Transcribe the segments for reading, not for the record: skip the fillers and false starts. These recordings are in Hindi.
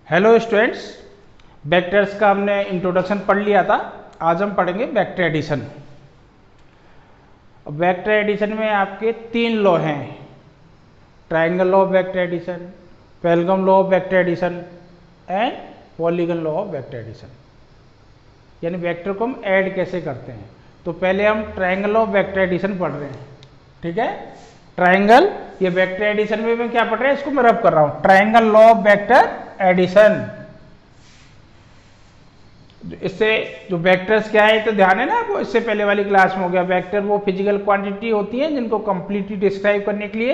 हेलो स्टूडेंट्स, वेक्टर्स का हमने इंट्रोडक्शन पढ़ लिया था। आज हम पढ़ेंगे वेक्टर एडिशन। वेक्टर एडिशन में आपके तीन लॉ हैं, triangle law of vector addition, parallelogram law of vector addition and polygon law of vector addition. यानी वेक्टर को हम ऐड कैसे करते हैं। तो पहले हम triangle law of vector addition पढ़ रहे हैं, ठीक है। ट्रायंगल, ये वेक्टर एडिशन में मैं क्या पढ़ रहा है, इसको मैं रब कर रहा हूं। Triangle law of vector addition, इससे जो वेक्टर्स क्या है तो ध्यान है ना आपको, इससे पहले वाली क्लास में हो गया। वेक्टर वो फिजिकल क्वांटिटी होती है जिनको कंप्लीटली डिस्क्राइब करने के लिए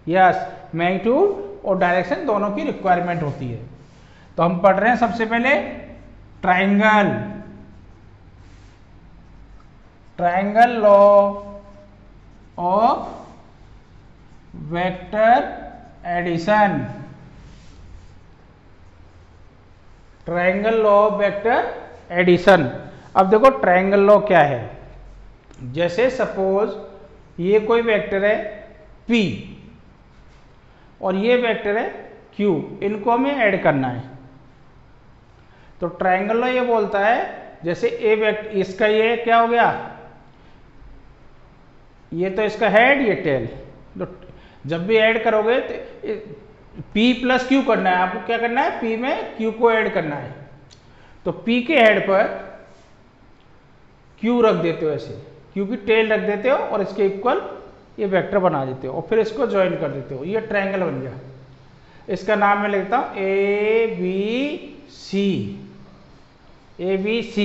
यस मैग्नीट्यूड और डायरेक्शन दोनों की रिक्वायरमेंट होती है। तो हम पढ़ रहे हैं सबसे पहले triangle law of vector addition. Triangle law of vector addition. अब देखो ट्रायंगल लॉ क्या है। जैसे सपोज ये कोई वेक्टर है P और ये वेक्टर है Q, इनको हमें ऐड करना है। तो ट्रायंगल लॉ ये बोलता है, जैसे ए वेक्टर, इसका ये क्या हो गया, ये तो इसका हेड, ये टेल। तो जब भी ऐड करोगे तो P प्लस Q करना है आपको। क्या करना है, P में Q को ऐड करना है। तो P के हेड पर Q रख देते हो, ऐसे Q की टेल रख देते हो और इसके इक्वल ये वेक्टर बना देते हो और फिर इसको ज्वाइन कर देते हो। ये ट्रायंगल बन गया। इसका नाम मैं लिखता हूं ABC। ABC,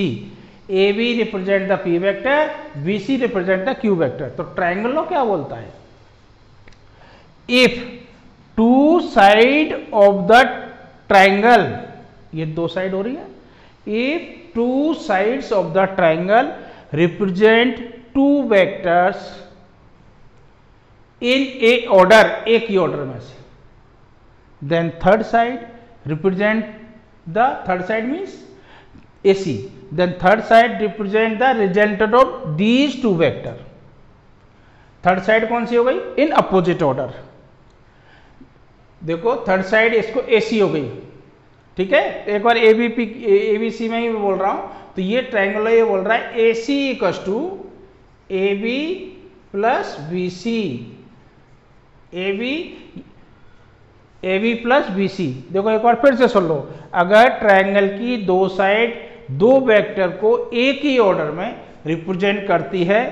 AB represent the P vector, BC represent the Q vector. तो ट्रायंगल लॉ क्या बोलता है, if two side of the triangle, ये दो साइड हो रही है, if two sides of the triangle represent two vectors in a order, एक ही ऑर्डर में से, then third side represent the, third side means AC, then third side represent the resultant of these two vector. Third side कौन सी हो गई, इन अपोजिट ऑर्डर। देखो थर्ड साइड इसको AC हो गई, ठीक है। एक बार ABC में ही बोल रहा हूं। तो ये ट्रायंगल ये बोल रहा है AC equals to AB plus BC, AB plus BC। देखो एक बार फिर से सुन लो, अगर ट्रायंगल की दो साइड दो वेक्टर को एक ही ऑर्डर में रिप्रेजेंट करती है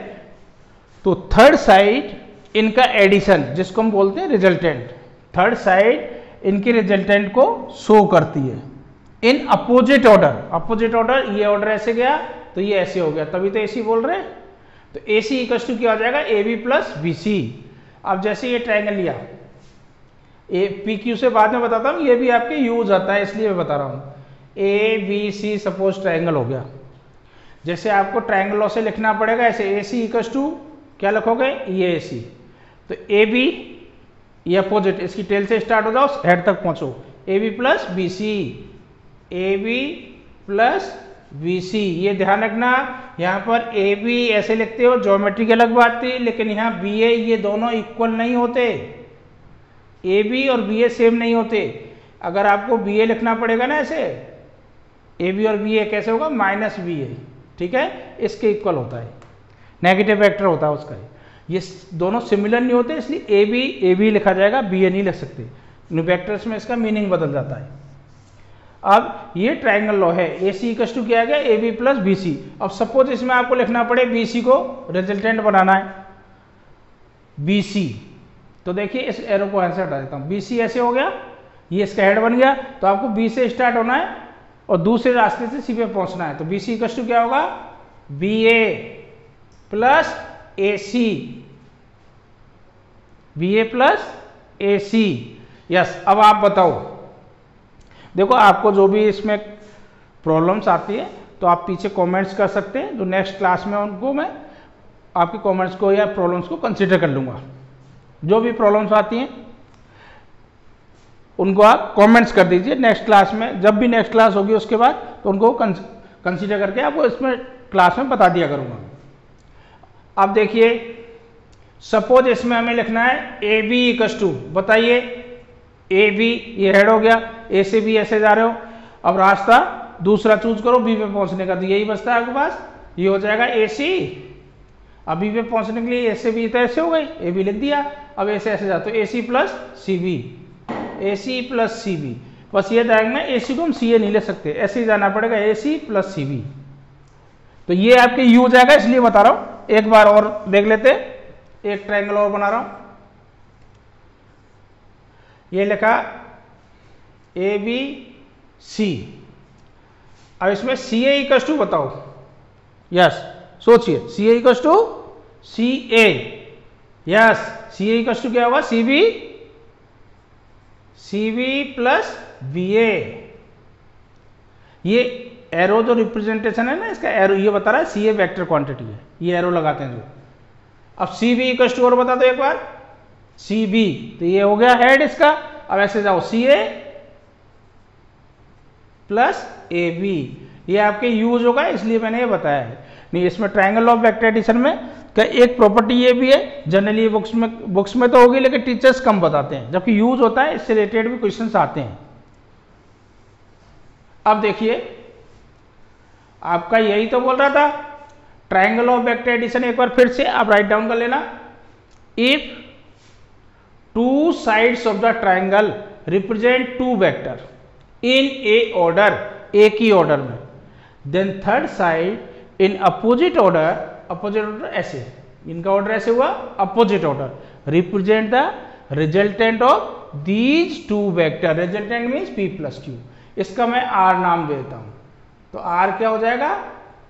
तो थर्ड साइड इनका एडिशन, जिसको हम बोलते हैं रिजल्टेंट, थर्ड साइड इनके रिजल्टेंट को शो करती है इन अपोजिट ऑर्डर। अपोजिट ऑर्डर, ये ऑर्डर ऐसे गया तो ये ऐसे हो गया, तभी तो AC बोल रहे हैं। तो AC इक्वल्स टू क्या हो जाएगा, AB प्लस BC। अब जैसे ये ट्रायंगल लिया, PQ से बाद में बताता हूं, ये भी आपके यूज आता है इसलिए मैं बता रहा हूं। ABC सपोज ट्रायंगल हो गया। जैसे आपको ट्रायंगल लॉ से लिखना पड़ेगा ऐसे, AC इक्वल्स टू क्या लिखोगे, ये AC। तो AB ये अपोजिट, इसकी टेल से स्टार्ट हो जाओ, हेड तक पहुंचो, AB plus BC, AB plus BC। ये ध्यान रखना, यहाँ पर AB ऐसे लिखते हो, ज्योमेट्री की अलग बात थी, लेकिन यहाँ BA ये दोनों इक्वल नहीं होते। AB और BA सेम नहीं होते। अगर आपको BA लिखना पड़ेगा ना ऐसे, AB और BA कैसे होगा, माइनस BA, ठीक है, इसके इक्वल होता है, नेगेटिव वेक्टर होता है उसका। ये दोनों सिमिलर नहीं होते, इसलिए AB लिखा जाएगा, BA नहीं लिख सकते। वेक्टर्स में इसका मीनिंग बदल जाता है। अब ये ट्रायंगल लॉ है, AC इक्वल्स टू क्या आ गया, AB प्लस BC। अब सपोज इसमें आपको लिखना पड़े BC को रिजल्टेंट बनाना है, BC। तो देखिए इस एरो को ऐसे हटा देता हूं, BC ऐसे हो गया, ये इसका हेड बन गया। तो आपको B से स्टार्ट होना है और दूसरे रास्ते से C पे पहुंचना है। तो BC इक्वल्स टू क्या होगा, BA plus AC, BA plus AC। Yes, अब आप बताओ, देखो आपको जो भी इसमें प्रॉब्लम्स आती है तो आप पीछे कमेंट्स कर सकते हैं, जो नेक्स्ट क्लास में उनको मैं आपके कमेंट्स को या प्रॉब्लम्स को कंसीडर कर लूंगा। जो भी प्रॉब्लम्स आती हैं उनको आप कमेंट्स कर दीजिए नेक्स्ट क्लास में। जब भी नेक्स्ट क्लास होगी उसके बाद तो उनको कंसीडर करके आपको इसमें क्लास में बता दिया करूंगा। अब देखिए सपोज इसमें हमें लिखना है AB इक्वल्स टू, बताइए ए बी, ये हेड हो गया, ए से बी ऐसे जा रहे हो। अब रास्ता दूसरा चूज करो बी पे पहुंचने का, तो यही बचता है आपके पास, ये हो जाएगा ए सी। अब बी पे पहुंचने के लिए ए से बी तो ऐसे हो गई, ए बी लिख दिया। अब ऐसे ऐसे जा, तो A C plus C B, A C plus C B. बस ये डायरेक्ट में ए सी को हम सी ए नहीं ले सकते, ऐसे ही जाना पड़ेगा, ए सी प्लस सी बी। तो ये आपके यू हो जाएगा, इसलिए बता रहा हूं। एक बार और देख लेते, एक ट्रायंगल और बना रहा हूं। ये लिखा ए बी सी। अब इसमें सी ए इक्वल्स टू बताओ, यस सोचिए, C A equals to C A, yes C A equals to क्या होगा, C B plus B A. ये एरो जो रिप्रेजेंटेशन है ना इसका, एरो ये बता रहा है सी ए वेक्टर क्वांटिटी है, ये एरो लगाते हैं जो। अब सी बी इक्वल्स टू और बता दो एक बार, सी बी, तो ये हो गया हेड इसका। अब ऐसे जाओ सी ए प्लस ए बी, ये आपके यूज होगा, इसलिए मैंने ये बताया है। नहीं, इसमें ट्रायंगल ऑफ वेक्टर एडिशन में क्या एक प्रॉपर्टी ये भी है, जनरली बुक्स में तो होगी, लेकिन टीचर्स कम बताते हैं, जबकि यूज होता है, इससे रिलेटेड भी क्वेश्चंस आते हैं। अब देखिए, आपका यही तो बोल रहा था ट्रायंगल ऑफ वेक्टर एडिशन, एक बार फिर से आप राइट डाउन कर लेना। If two sides of the triangle represent two vector in a order, एक ही ऑर्डर में, then third side in opposite order ऐसे, इनका ऑर्डर ऐसे हुआ opposite order, represent the resultant of these two vector. Resultant means P plus Q, इसका मैं आर नाम देता हूं, तो आर क्या हो जाएगा,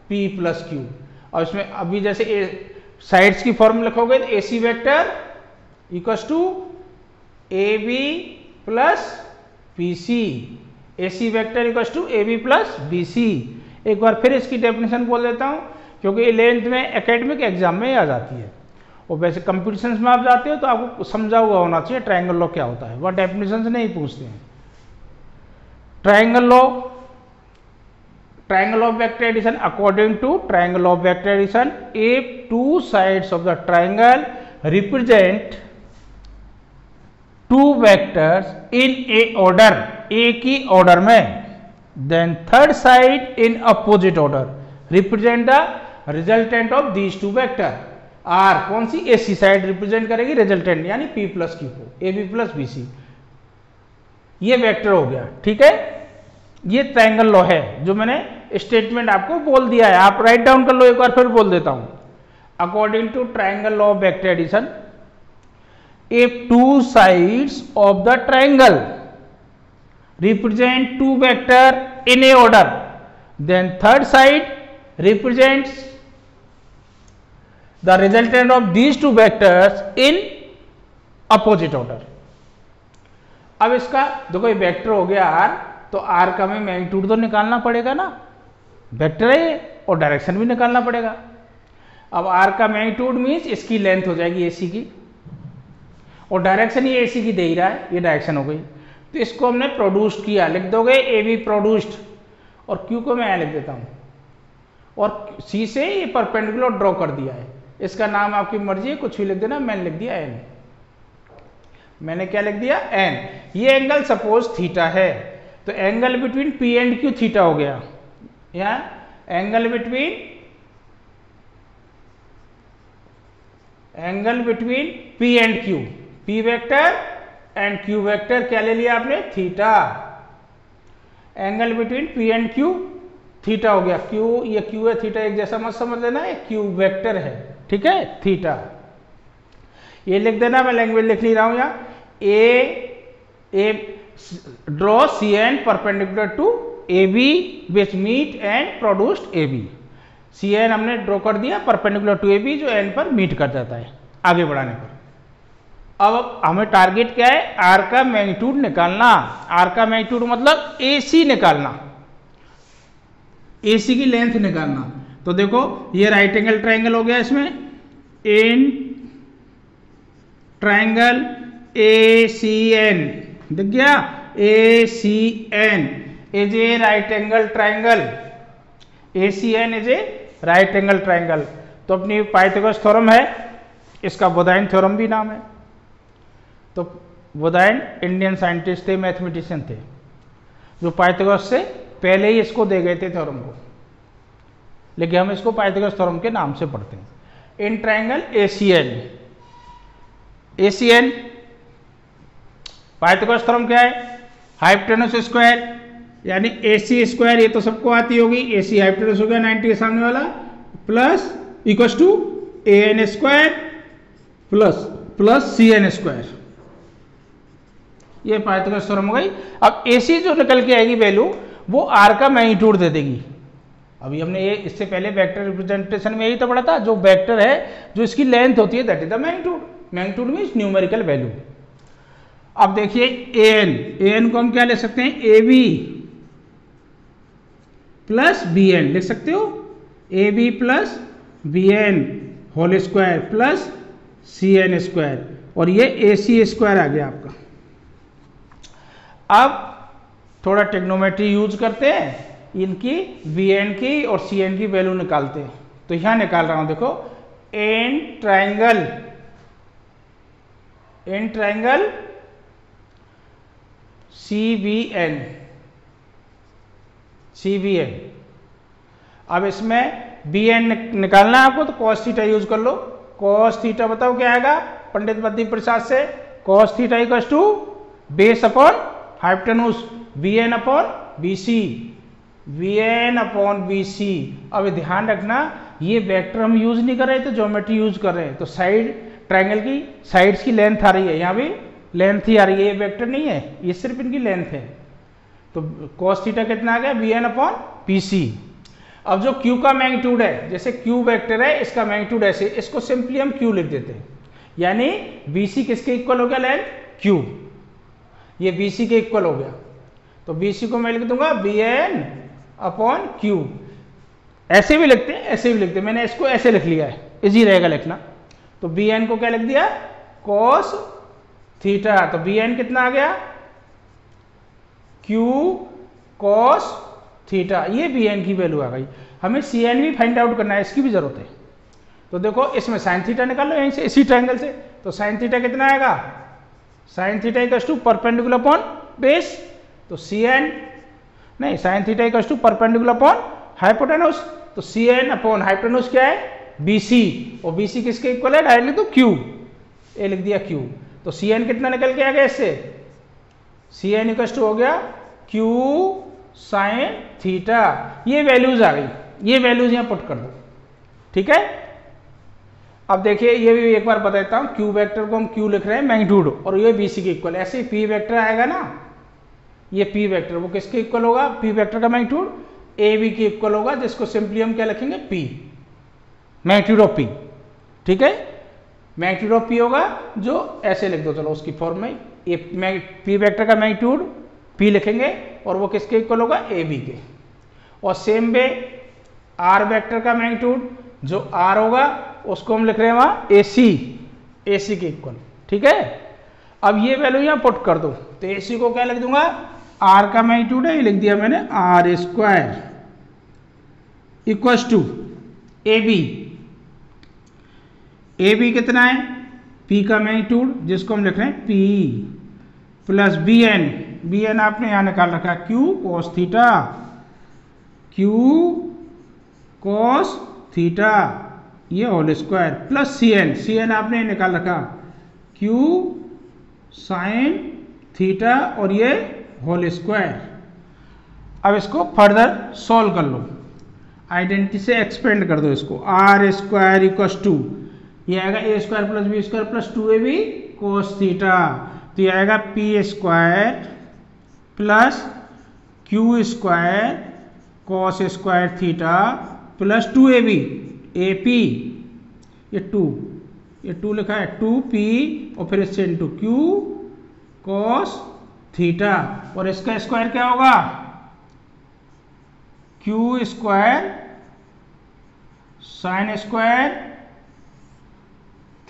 पी प्लस क्यू। और इसमें अभी जैसे साइड्स की फॉर्म लिखोगे तो A C vector equals to A B plus P C, A C vector equals to A B plus B C. एक बार फिर इसकी डेफिनेशन बोल देता हूं, क्योंकि 11th में एकेडमिक एग्जाम में आ जाती है, और वैसे कंपटीशंस में आप जाते हो तो आपको समझा हुआ होना चाहिए ट्रायंगल लॉ क्या होता है, वह डेफिनेशन नहीं पूछते हैं। Triangle law, triangle of vector addition, according to triangle of vector addition, if two sides of the triangle represent two vectors in a order, एक ही ऑर्डर में, then third side in opposite order represent the resultant of these two vector। R कौन सी, ए सी साइड रिप्रेजेंट करेगी रिजल्टेंट यानी P प्लस क्यू को, A B plus B C, ये वेक्टर हो गया। ठीक है, ये ट्रायंगल लॉ है जो मैंने स्टेटमेंट आपको बोल दिया है, आप राइट डाउन कर लो, एक बार फिर बोल देता हूं। According to triangle law of vector addition, if two sides of the triangle represent two vector in a order, then third side represents the resultant of these two vectors in opposite order. अब इसका देखो, ये वेक्टर हो गया आर, तो आर का हमें मैग्नीट्यूड तो निकालना पड़ेगा ना, वेक्टर है ये, और डायरेक्शन भी निकालना पड़ेगा। अब आर का मैग्नीट्यूड मीन्स इसकी लेंथ हो जाएगी एसी की, और डायरेक्शन ये एसी की दे ही रहा है, ये डायरेक्शन हो गई। तो इसको हमने प्रोड्यूस्ड किया, लिख दोगे ए बी प्रोड्यूस्ड, और क्यू को मैं यहाँ लिख देता हूँ, और सी से ये परपेंडिकुलर ड्रॉ कर दिया है। इसका नाम आपकी मर्जी है, कुछ भी लिख देना, मैंने लिख दिया एन। मैंने क्या लिख दिया, एन। ये एंगल सपोज थीटा है, तो angle between P and Q theta हो गया। यहां angle between P and Q, P vector and Q vector क्या ले लिया आपने, theta. Angle between P and Q theta हो गया। क्यू, ये क्यू है, थीटा एक जैसा मत समझ लेना, ये क्यू वेक्टर है, ठीक है, थीटा। ये लिख देना, मैं लैंग्वेज लिख नहीं रहा हूं यहां। A draw C N perpendicular to A B which meet and produced A B. C N हमने ड्रॉ कर दिया परपेंडिकुलर टू ए बी, जो एन पर मीट कर जाता है आगे बढ़ाने पर। अब हमें टारगेट क्या है, आर का मैग्नीट्यूड निकालना। आर का मैग्नीट्यूड मतलब ए सी निकालना, ए सी की लेंथ निकालना। तो देखो, ये राइट एंगल ट्रायंगल हो गया, इसमें in triangle A C N दिख गया, A C N is a right angle triangle, A C N is a right angle triangle. तो अपनी पाइथागोरस थ्योरम है, इसका बोधाइन थ्योरम भी नाम है। तो वुदायन इंडियन साइंटिस्ट थे, मैथमेटिशियन थे, जो पाइथागोरस से पहले ही इसको दे गए थे थ्योरम को, लेकिन हम इसको पाइथागोरस थ्योरम के नाम से पढ़ते हैं। In triangle ACN, ACN Pythagoras theorem क्या है? हाइपोटेनस स्क्वायर यानी AC स्क्वायर, ये तो सबको आती होगी, AC हाइपोटेनस हो गया 90 के सामने वाला, plus equals to AN square plus CN square, ये पाइथागोरस थ्योरम हो गई। अब AC जो निकल के आएगी वैल्यू, वो R का मैग्नीट्यूड दे देगी। अभी हमने ये इससे पहले वेक्टर रिप्रेजेंटेशन में यही तो पढ़ा था, जो वेक्टर है जो इसकी लेंथ होती है that is the magnitude, magnitude means numerical value. अब देखिए AN को हम क्या ले सकते हैं? AB प्लस BN लिख सकते हो, AB plus BN whole square plus CN square, और ये AC स्क्वायर आ गया आपका। अब थोड़ा टेक्नोमेट्री यूज करते हैं, इनकी BN की और CN की वैल्यू निकालते हैं। तो यहां निकाल रहा हूं, देखो इन ट्रायंगल CBN, अब इसमें BN निकालना है आपको, तो cos थीटा यूज कर लो। cos थीटा बताओ क्या आएगा पंडित बद्री प्रसाद से? cos theta equals to base upon hypotenuse VN upon BC। अब ध्यान रखना, ये वेक्टर हम यूज नहीं कर रहे थे, ज्योमेट्री यूज कर रहे हैं। तो साइड ट्रायंगल की साइड्स की लेंथ आ रही है, यहाँ भी लेंथ ही आ रही है, ये वेक्टर नहीं है, ये सिर्फ इनकी लेंथ है। तो cos थीटा कितना आ गया? BN upon BC। अब जो Q का मैग्नीट्यूड है, जैसे Q वेक्टर है, इसका मैग्नीट्यूड ऐसे, इसको सिंपली हम Q लिख देते हैं, यानी BC किसके इक्वल हो गया? लेंथ Q, ये BC के इक्वल हो गया। तो BC को मैं लिख दूंगा BN अपॉन Q। ऐसे भी लिखते हैं, ऐसे भी लिखते हैं, मैंने इसको ऐसे लिख लिया है, इजी रहेगा लिखना। तो BN को क्या लिख दिया? cos theta. तो BN कितना आ गया? Q cos थीटा, ये BN की वैल्यू आ गई। हमें CN भी फाइंड आउट करना है, इसकी भी जरूरत है। तो देखो इसमें sin थीटा निकाल लो यहीं से, इसी ट्रायंगल से। तो sin थीटा कितना आएगा? sin theta equals to perpendicular upon base, तो CN नहीं, sin theta equals to perpendicular upon hypotenuse, तो CN अपॉन हाइपोटेनस क्या है? BC, और BC किसके इक्वल है? डायरेक्टली तो Q, ये लिख दिया Q। तो CN कितना निकल के आ गया इससे? CN इक्वल्स टू हो गया Q sin थीटा। ये वैल्यूज आ गई, ये वैल्यूज यहां पुट कर दो, ठीक है। अब देखिए ये भी एक बार बता देता हूं, Q वेक्टर को हम Q लिख रहे हैं मैग्नीट्यूड, और ये BC के इक्वल। ऐसे ही P वेक्टर आएगा ना, ये P वेक्टर वो किसके इक्वल होगा? P वेक्टर का मैग्नीट्यूड AB के इक्वल होगा, जिसको सिंपली हम क्या लिखेंगे? P, मैग्नीट्यूड ऑफ P, ठीक है। मैग्नीट्यूड ऑफ P होगा, जो ऐसे लिख दो, चलो उसकी फॉर्म में, ये P वेक्टर का मैग्नीट्यूड P लिखेंगे, और वो किसके इक्वल होगा? AB के। और सेम वे R वेक्टर का मैग्नीट्यूड जो R होगा, उसको हम लिख रहे हैं वहां AC के इक्वल, ठीक है। अब ये वैल्यू यहां पुट कर दो, तो AC को क्या लिख दूंगा? R का मैग्नीट्यूड है, ये लिख दिया मैंने R square equals to AB कितना है? P का मैग्नीट्यूड, जिसको हम लिख रहे हैं P, प्लस BN आपने यहां निकाल रखा है Q cos theta, Q cos theta ये होल स्क्वायर, प्लस CN आपने निकाल रखा Q sin थीटा, और ये होल स्क्वायर। अब इसको फर्दर सॉल्व कर लो, आइडेंटिटी से एक्सपेंड कर दो इसको। R स्क्वायर इक्वल्स टू, ये आएगा A square plus B square plus 2AB cos theta, तो ये आएगा P square plus Q square cos square theta plus 2AB, AP ये 2 लिखा है 2P, और फिर इससे इंटू Q cos थीटा, और इसका स्क्वायर क्या होगा? Q square sine square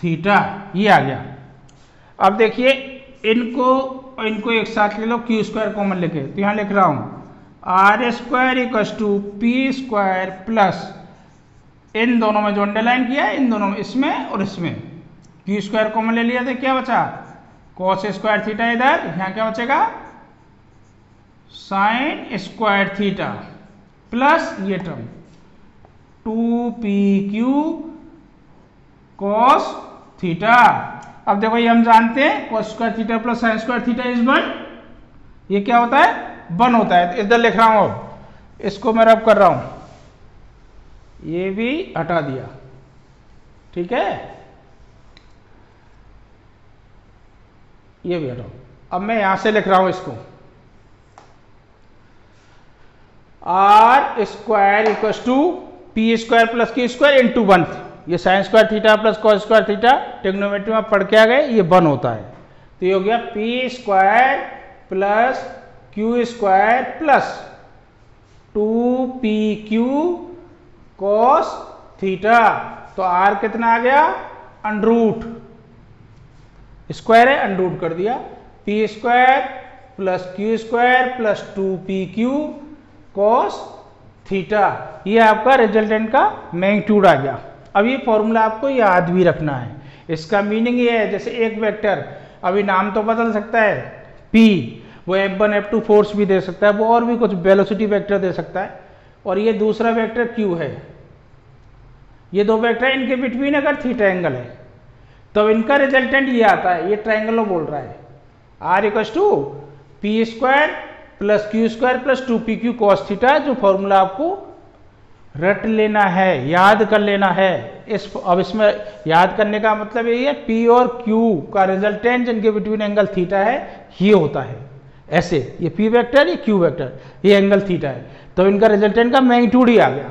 theta, ये आ गया। अब देखिए इनको एक साथ ले लो, Q स्क्वायर कॉमन लेके, तो यहां लिख रहा हूं R square equals to P square plus, इन दोनों में जो अंडरलाइन किया है, इन दोनों में, इसमें और इसमें Q स्क्वायर कॉमन ले लिया, तो क्या बचा? कॉस स्क्वायर थीटा इधर, यहाँ क्या बचेगा साइन स्क्वायर थीटा प्लस ये टर्म 2pq कॉस थीटा। अब देखो ये हम जानते हैं cos square theta plus sign square theta is 1, ये क्या होता है 1 होता है। तो इधर लिख रहा हूं, अब इसको मैं रब कर रहा हूं, ये भी हटा दिया, ठीक है, ये भी हटाओ। अब मैं यहां से लिख रहा हूं इसको R square equals to P square plus Q square into 1। ये sine square theta plus cos square theta trigonometry में पढ़ के आ गए, ये 1 होता है। तो ये हो गया P square plus Q square plus 2pq cos theta. तो आर कितना आ गया अंडरूट, स्क्वायर है अंडरूट कर दिया, P square plus Q square plus 2pq cos theta. ये आपका रिजल्टेंट का मैग्नीट्यूड आ गया। अब ये फॉर्मूला आपको याद भी रखना है। इसका मीनिंग ये है, जैसे एक वेक्टर अभी नाम तो बदल सकता है p, वो f1 f2 फोर्स भी दे सकता है, वो और भी कुछ वेलोसिटी वेक्टर दे सकता है, और ये दूसरा वेक्टर q है। ये दो वेक्टर इनके बिटवीन अगर थीटा एंगल है तो इनका रिजल्टेंट ये आता है, ये ट्रायंगल बोल रहा है r equals to P square plus Q square plus 2pq cos theta. जो फॉर्मूला आपको रट लेना है, याद कर लेना है। अब इसमें याद करने का मतलब यही है, p और q का रिजल्टेंट जिनके बिटवीन एंगल थीटा है ये होता है। ऐसे ये p वेक्टर, ये q वेक्टर, ये एंगल थीटा है, तो इनका रिजल्टेंट का मैग्नीट्यूड ही आ गया।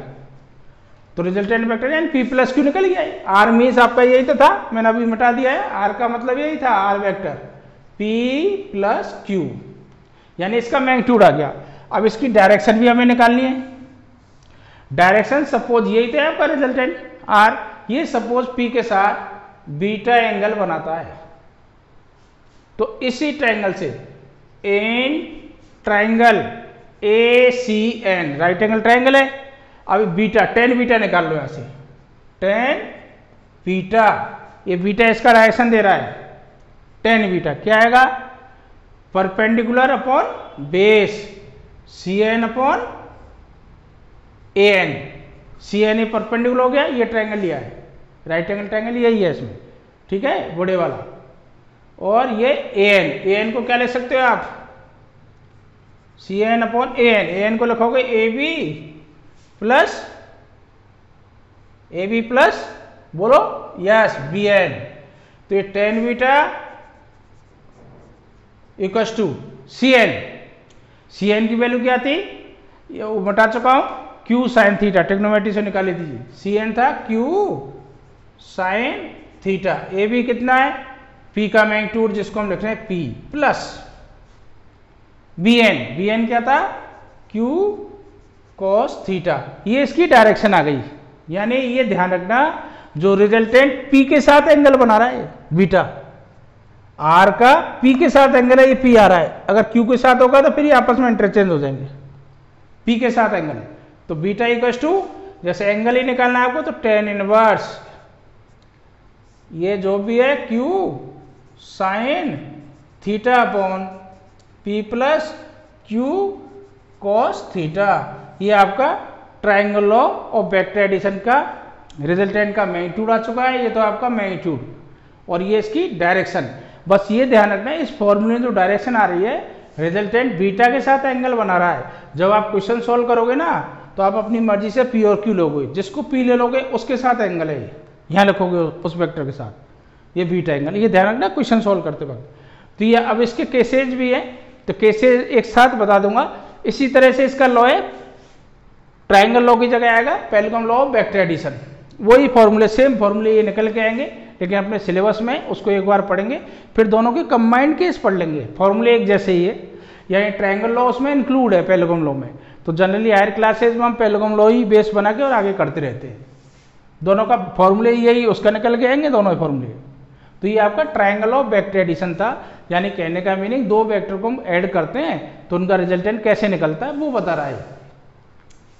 तो रिजल्टेंट वेक्टर यानी p प्लस क्यू निकल गया। r मीन्स आपका यही तो था, मैंने अभी मिटा दिया है, r का मतलब यही था, r vector p plus Q, यानी इसका मैग्नीट्यूड आ गया। अब इसकी डायरेक्शन भी हमें निकालनी है। डायरेक्शन सपोज यही थे आपका रिजल्टेंट r, ये सपोज p के साथ बीटा एंगल बनाता है, तो इसी ट्रायंगल से in triangle ACN right angle triangle है। अभी बीटा tan बीटा निकाल लो, यहां से tan बीटा, ये बीटा इसका डायरेक्शन दे रहा है, tan बीटा क्या आएगा perpendicular upon base CN upon AN। CN ये परपेंडिकुलर हो गया, ये ट्रायंगल लिया है, राइट एंगल ट्रायंगल यही है इसमें, ठीक है बड़े वाला, और ये AN को क्या ले सकते हो आप CN अपॉन AN को लिखोगे AB प्लस बोलो यस BN। तो ये tan beta equals to CN की वैल्यू क्या थी, ये बता चुका हूं, Q साइन थीटा, ट्रिग्नोमेट्री से निकाली दीजिए। CN था Q साइन थीटा, AB कितना है P का मैग्नीट्यूड जिसको हम लिख रहे हैं P प्लस BN क्या था Q कॉस थीटा। ये इसकी डायरेक्शन आ गई, यानी ये ध्यान रखना जो रिजल्टेंट P के साथ एंगल बना रहा है बीटा, R का P के साथ एंगल है, ये P आ रहा है, अगर Q के साथ होगा तो फिर ये आपस में इंटरचेंज हो जाएंगे। P के साथ एंगल है तो बीटा इक्वल्स टू, जैसे एंगल ही निकालना है आपको तो tan इनवर्स ये जो भी है Q sine theta upon P plus Q cos theta. ये आपका triangle law of vector addition का रिजल्टेंट का मैग्नीट्यूड आ चुका है। ये तो आपका मैग्नीट्यूड और ये इसकी डायरेक्शन। बस ये ध्यान रखना है इस फॉर्मूले में जो डायरेक्शन आ रही है रिजल्टेंट बीटा के साथ एंगल बना रहा है। जब आप क्वेश्चन सोल्व करोगे ना तो आप अपनी मर्जी से P और Q लोगे, जिसको P ले लोगे उसके साथ एंगल है, यहाँ लिखोगे उस वेक्टर के साथ ये बीटा एंगल। ये ध्यान रखना क्वेश्चन सोल्व करते वक्त। तो ये अब इसके केसेज भी है, तो केसेज एक साथ बता दूंगा। इसी तरह से इसका लॉ है, ट्रायंगल लॉ की जगह आएगा पेलगम लॉ ऑफ वेक्टर एडिशन। वही फॉर्मूले सेम फॉर्मूले ये निकल के आएंगे, लेकिन अपने सिलेबस में उसको एक बार पढ़ेंगे, फिर दोनों के कंबाइंड केस पढ़ लेंगे। फॉर्मूले एक जैसे ही है, यानी ट्रायंगल लॉ उसमें इंक्लूड है पेलगम लॉ में। तो जनरली हायर क्लासेज में हम पेलगम लॉ ही बेस बना के और आगे करते रहते हैं। दोनों का फॉर्मूले यही उसका निकल के आएंगे दोनों फॉर्मूले। तो ये आपका ट्रायंगल ऑफ वेक्टर एडिशन था, यानी कहने का मीनिंग दो वेक्टर को हम ऐड करते हैं तो उनका रिजल्टेंट कैसे निकलता है वो बता रहा है।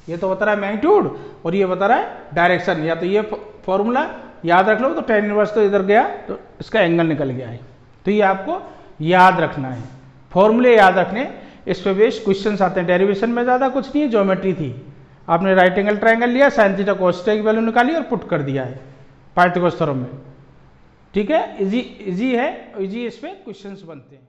ये तो बता रहा है मैग्नीट्यूड और ये बता रहा है डायरेक्शन। या तो ये फॉर्मूला याद रख लो, तो tan इनवर्स तो इधर गया तो इसका एंगल निकल गया है। तो ये आपको याद रखना है, फॉर्मूले याद रखने, इस पे बेस्ड क्वेश्चंस आते हैं। डेरिवेशन में ज़्यादा कुछ नहीं है, ज्योमेट्री थी, आपने राइट एंगल ट्रायंगल लिया, साइन थीटा कॉस थीटा की वैल्यू निकाली और पुट कर दिया है पाइथागोरस थ्योरम में। ठीक है, इजी है, इजी इस पे क्वेश्चंस बनते हैं।